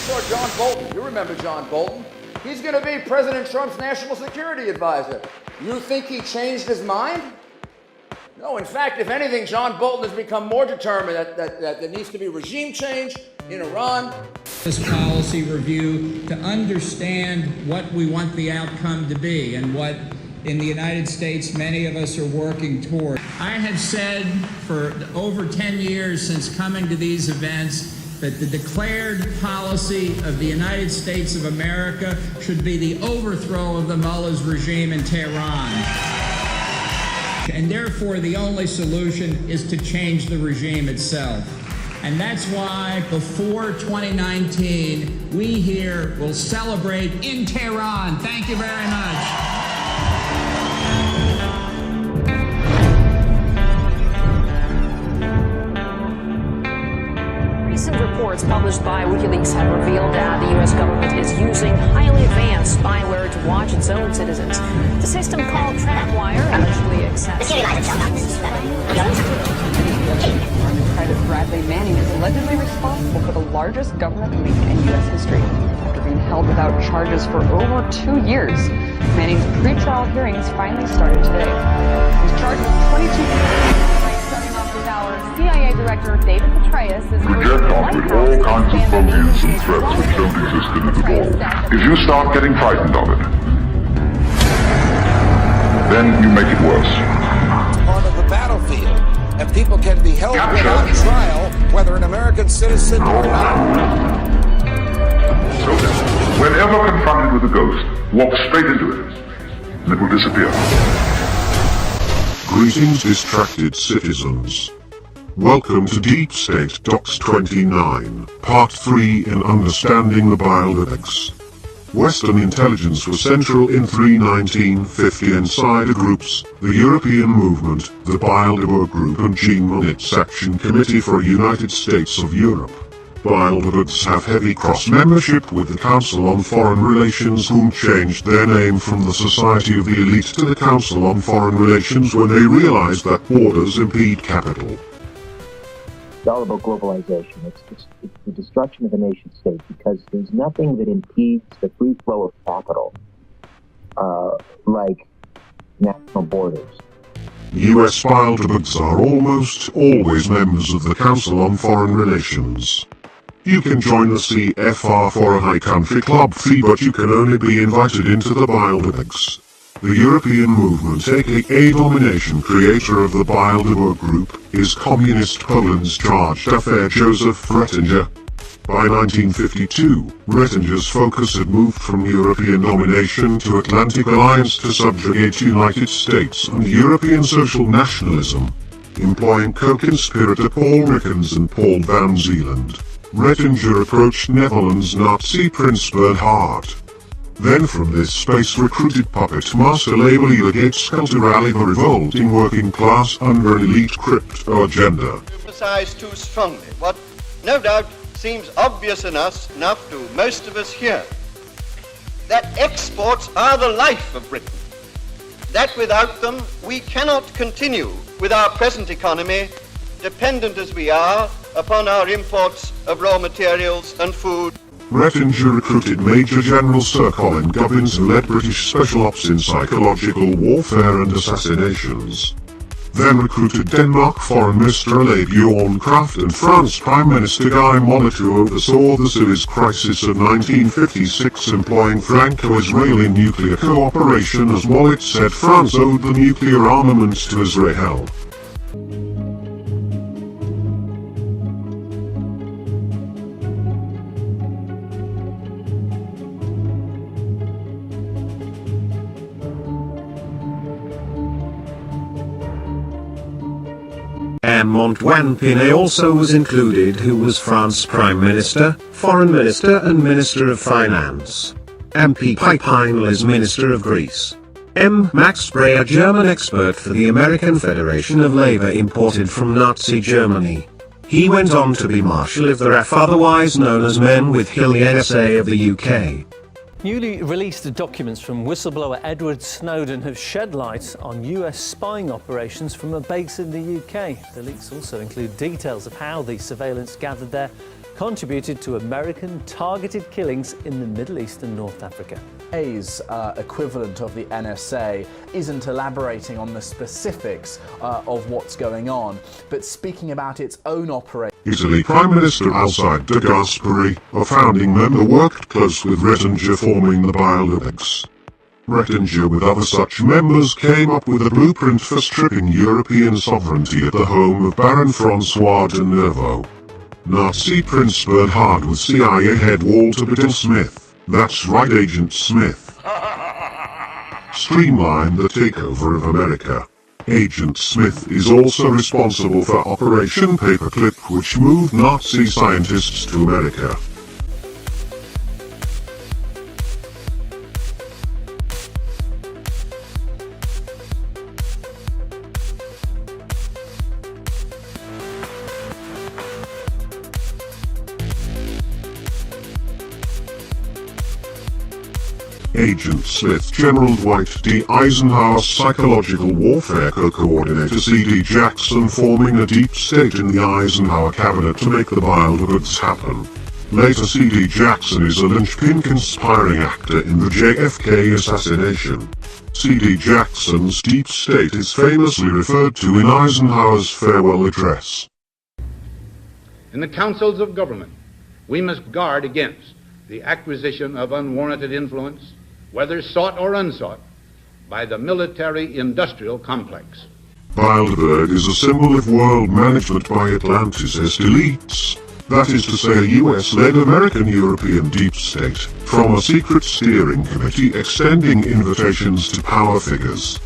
saw John Bolton. You remember John Bolton. He's going to be President Trump's national security advisor. You think he changed his mind? No, in fact, if anything, John Bolton has become more determined that there needs to be regime change in Iran. This policy review to understand what we want the outcome to be and what in the United States many of us are working toward. I have said for over 10 years since coming to these events that the declared policy of the United States of America should be the overthrow of the mullah's regime in Tehran. And therefore, the only solution is to change the regime itself. And that's why before 2019, we here will celebrate in Tehran. Thank you very much. Recent reports published by WikiLeaks have revealed that the U.S. government is using highly advanced spyware to watch its own citizens. The system called TrackWire allegedly accesses. Private Bradley Manning is allegedly responsible for the largest government leak in U.S. history. After being held without charges for over 2 years, Manning's pretrial hearings finally started today. He's charged with 22 CIA Director David Petraeus is reject off with all kinds of phobias and threats which don't exist in it at all. If you start getting frightened of it, then you make it worse. Part of the battlefield, and people can be held without trial, whether an American citizen or not. So then, whenever confronted with a ghost, walk straight into it, and it will disappear. Greetings, distracted citizens. Welcome to Deep State Docs 29, Part 3 in Understanding the Bilderbergs. Western intelligence was central in 1950 insider groups, the European Movement, the Bilderberg Group and Jean Monnet's Action Committee for United States of Europe. Bilderbergs have heavy cross-membership with the Council on Foreign Relations, whom changed their name from the Society of the Elite to the Council on Foreign Relations when they realized that borders impede capital. It's all about globalization. It's the destruction of the nation state, because there's nothing that impedes the free flow of capital like national borders. US Bilderbergs are almost always members of the Council on Foreign Relations. You can join the CFR for a high country club fee, but you can only be invited into the Bilderbergs. The European movement, aka domination creator of the Bilderberg Group, is Communist Poland's charge d'affaires Joseph Rettinger. By 1952, Rettinger's focus had moved from European domination to Atlantic alliance to subjugate United States and European social nationalism. Employing co-conspirator Paul Rickens and Paul van Zeeland, Rettinger approached Netherlands Nazi Prince Bernhard. Then from this space recruited puppet master label Ela Gates to rally the revolting working class under an elite crypto agenda. Emphasize too strongly what no doubt seems obvious enough to most of us here, that exports are the life of Britain, that without them we cannot continue with our present economy, dependent as we are upon our imports of raw materials and food. Rettinger recruited Major General Sir Colin Gubbins, who led British Special Ops in psychological warfare and assassinations. Then recruited Denmark Foreign Minister Ole Bjorn Kraft and France Prime Minister Guy Mollet, who oversaw the Suez Crisis of 1956, employing Franco-Israeli nuclear cooperation. As Mollet said, France owed the nuclear armament to Israel. Montwan Pinet also was included, who was France's Prime Minister, Foreign Minister and Minister of Finance. MP Pipinel is Minister of Greece. M. Max Breyer, German expert for the American Federation of Labor imported from Nazi Germany. He went on to be Marshal of the RAF, otherwise known as Men with Hill, the NSA of the UK. Newly released documents from whistleblower Edward Snowden have shed light on US spying operations from a base in the UK. The leaks also include details of how the surveillance gathered there contributed to American targeted killings in the Middle East and North Africa. A's equivalent of the NSA isn't elaborating on the specifics of what's going on, but speaking about its own operation. Italy Prime Minister Alcide de Gasperi, a founding member, worked close with Rettinger forming the Bilderbergs. Rettinger with other such members came up with a blueprint for stripping European sovereignty at the home of Baron Francois de Nervo. Nazi Prince Bernhard with CIA head Walter Biddle Smith, that's right Agent Smith, streamlined the takeover of America. Agent Smith is also responsible for Operation Paperclip, which moved Nazi scientists to America. Agent Smith, General Dwight D. Eisenhower's psychological warfare co-coordinator C.D. Jackson, forming a deep state in the Eisenhower cabinet to make the Bilderbergs happen. Later, C.D. Jackson is a linchpin conspiring actor in the JFK assassination. C.D. Jackson's deep state is famously referred to in Eisenhower's farewell address. In the councils of government, we must guard against the acquisition of unwarranted influence, whether sought or unsought, by the military-industrial complex. Bilderberg is a symbol of world management by Atlanticist elites. That is to say, a US-led American-European deep state, from a secret steering committee extending invitations to power figures.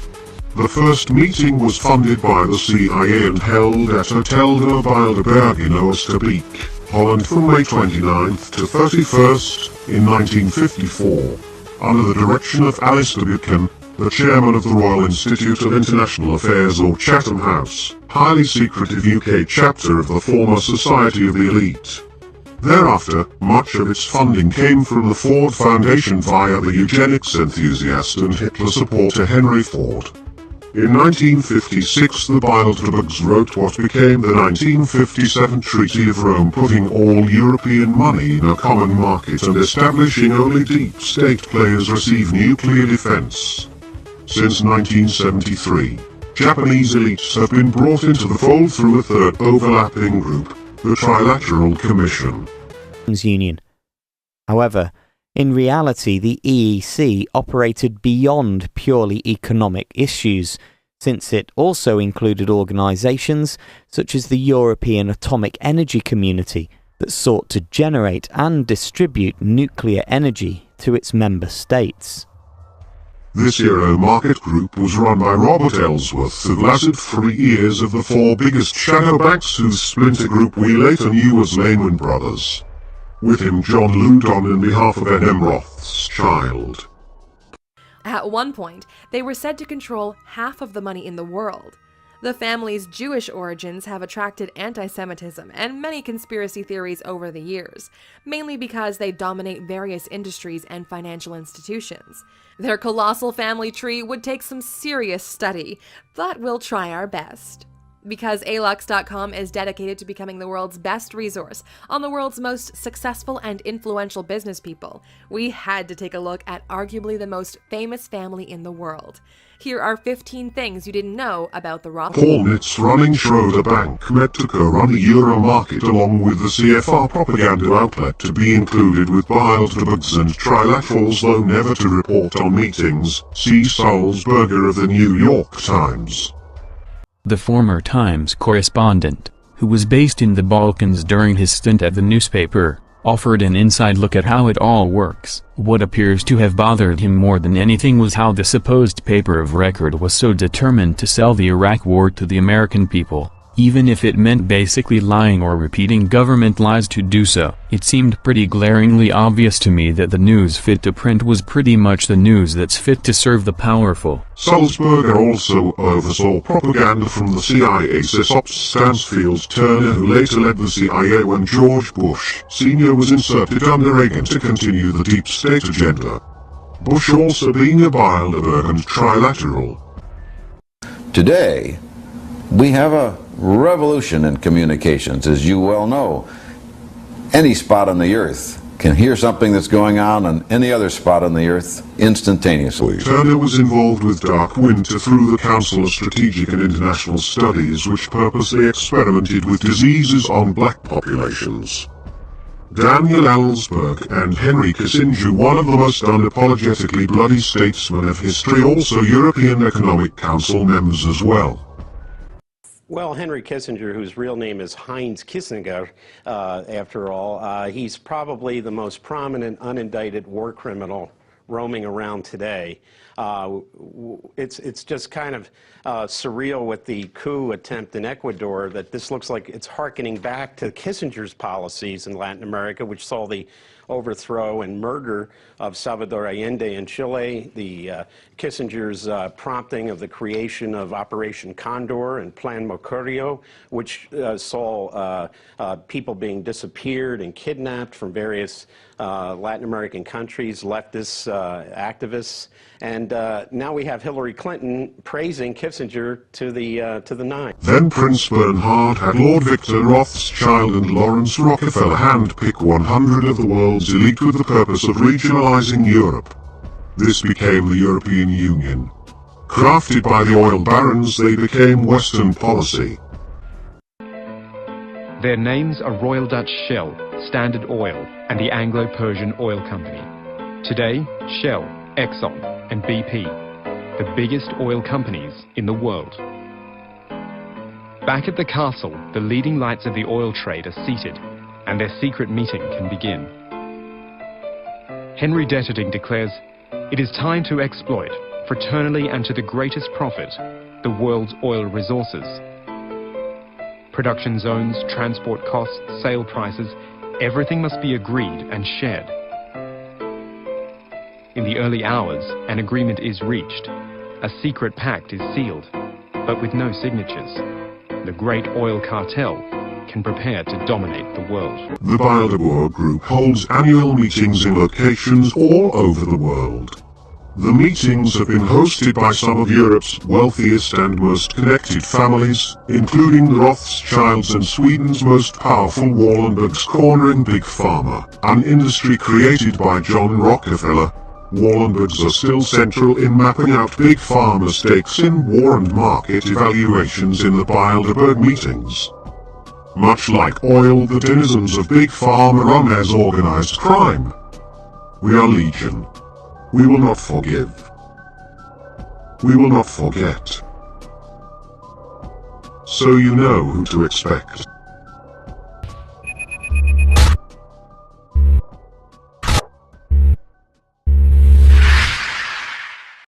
The first meeting was funded by the CIA and held at Hotel de Bilderberg in Oosterbeek, Holland, from May 29th to 31st in 1954. Under the direction of Alistair Buchan, the chairman of the Royal Institute of International Affairs, or Chatham House, highly secretive UK chapter of the former Society of the Elite. Thereafter, much of its funding came from the Ford Foundation via the eugenics enthusiast and Hitler supporter Henry Ford. In 1956, the Bilderbergs wrote what became the 1957 Treaty of Rome, putting all European money in a common market and establishing only deep state players receive nuclear defense. Since 1973, Japanese elites have been brought into the fold through a third overlapping group, the Trilateral Commission. Union. However, in reality, the EEC operated beyond purely economic issues, since it also included organisations such as the European Atomic Energy Community that sought to generate and distribute nuclear energy to its member states. This Euro market group was run by Robert Ellsworth, who lasted 3 years of the 4 biggest shadow banks, whose splinter group we later knew as Lehman Brothers. With him, John Loudon in behalf of N.M. Rothschild. At one point, they were said to control half of the money in the world. The family's Jewish origins have attracted anti-Semitism and many conspiracy theories over the years, mainly because they dominate various industries and financial institutions. Their colossal family tree would take some serious study, but we'll try our best. Because alux.com is dedicated to becoming the world's best resource on the world's most successful and influential business people, we had to take a look at arguably the most famous family in the world. Here are 15 things you didn't know about the Rothschilds. Hornets running Schroeder Bank met to co-run the Euro market along with the CFR propaganda outlet to be included with Bilderbergs and Trilaterals, though never to report on meetings. See Sulzberger of the New York Times. The former Times correspondent, who was based in the Balkans during his stint at the newspaper, offered an inside look at how it all works. What appears to have bothered him more than anything was how the supposed paper of record was so determined to sell the Iraq war to the American people, even if it meant basically lying or repeating government lies to do so. It seemed pretty glaringly obvious to me that the news fit to print was pretty much the news that's fit to serve the powerful. Sulzberger also oversaw propaganda from the CIA sysops Stansfield Turner, who later led the CIA when George Bush Sr. was inserted under Reagan to continue the deep state agenda. Bush also being a Bilderberg and Trilateral. Today, we have a revolution in communications, as you well know. any spot on the earth can hear something that's going on any other spot on the earth instantaneously. Turner was involved with Dark Winter through the Council of Strategic and International Studies, which purposely experimented with diseases on black populations. Daniel Ellsberg and Henry Kissinger, one of the most unapologetically bloody statesmen of history, also European Economic Council members as well. Well, Henry Kissinger, whose real name is Heinz Kissinger, after all, he's probably the most prominent unindicted war criminal roaming around today. It's just kind of surreal with the coup attempt in Ecuador that this looks like it's hearkening back to Kissinger's policies in Latin America, which saw the overthrow and murder of Salvador Allende in Chile, the Kissinger's prompting of the creation of Operation Condor and Plan Mercurio, which saw people being disappeared and kidnapped from various Latin American countries, leftist activists, and now we have Hillary Clinton praising Kissinger to the nine. Then Prince Bernhard had Lord Victor Rothschild and Lawrence Rockefeller handpick 100 of the world's elite with the purpose of regionalizing Europe. This became the European Union. Crafted by the oil barons, they became Western policy. Their names are Royal Dutch Shell, Standard Oil, and the Anglo-Persian Oil Company. Today, Shell, Exxon, and BP, the biggest oil companies in the world. Back at the castle, the leading lights of the oil trade are seated, and their secret meeting can begin. Henry Detterding declares, "It is time to exploit, fraternally and to the greatest profit, the world's oil resources. Production zones, transport costs, sale prices, everything must be agreed and shared." In the early hours, an agreement is reached. A secret pact is sealed, but with no signatures. The great oil cartel can prepare to dominate the world. The Bilderberg Group holds annual meetings in locations all over the world. The meetings have been hosted by some of Europe's wealthiest and most connected families, including the Rothschilds and Sweden's most powerful Wallenbergs, cornering Big Pharma, an industry created by John Rockefeller. Wallenbergs are still central in mapping out Big Pharma stakes in war and market evaluations in the Bilderberg meetings. Much like oil, the denizens of Big Pharma run as organized crime. We are legion. We will not forgive. We will not forget. So you know who to expect.